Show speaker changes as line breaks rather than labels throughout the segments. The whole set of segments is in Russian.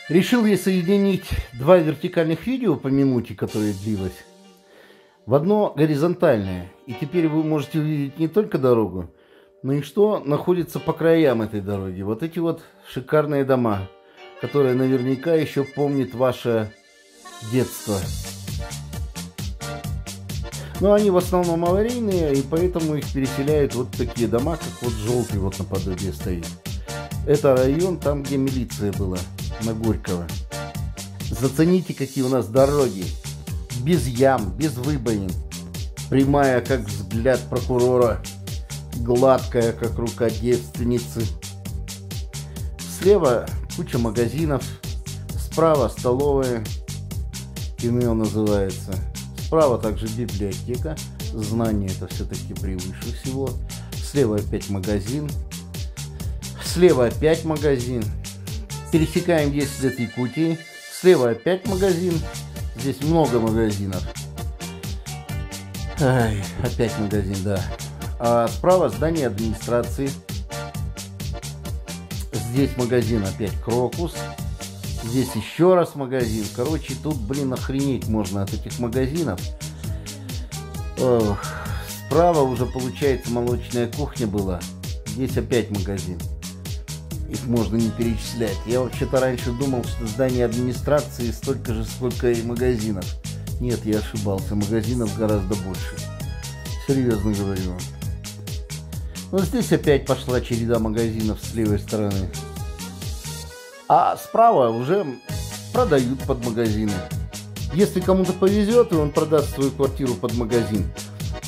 Решил я соединить два вертикальных видео по минуте, которые длилось, в одно горизонтальное. И теперь вы можете увидеть не только дорогу, но и что находится по краям этой дороги. Вот эти вот шикарные дома, которые наверняка еще помнит ваше детство. Но они в основном аварийные, и поэтому их переселяют вот такие дома, как вот желтый вот наподобие стоит. Это район, там, где милиция была, на Горького. Зацените, какие у нас дороги. Без ям, без выбоин. Прямая, как взгляд прокурора. Гладкая, как рука девственницы. Слева куча магазинов. Справа столовая. Кино называется. Справа также библиотека. Знание это все-таки превыше всего. Слева опять магазин. Слева опять магазин. Пересекаем 10 лет Якутии. Слева опять магазин. Здесь много магазинов. Ай, опять магазин, да. А справа здание администрации. Здесь магазин опять Крокус. Здесь еще раз магазин. Короче, тут, блин, охренеть можно от этих магазинов. Ох. Справа уже, получается, молочная кухня была. Здесь опять магазин. Их можно не перечислять. Я вообще-то раньше думал, что здание администрации столько же, сколько и магазинов. Нет, я ошибался. Магазинов гораздо больше. Серьезно говорю. Но здесь опять пошла череда магазинов с левой стороны. А справа уже продают под магазины. Если кому-то повезет, и он продаст свою квартиру под магазин,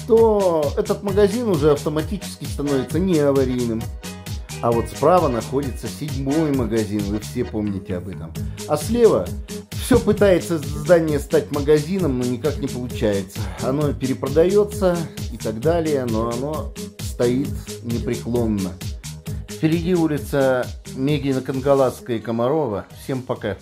то этот магазин уже автоматически становится не аварийным. А вот справа находится 7-й магазин, вы все помните об этом. А слева все пытается здание стать магазином, но никак не получается. Оно перепродается и так далее, но оно стоит непреклонно. Впереди улица Мегина, Кангаласская и Комарова. Всем пока.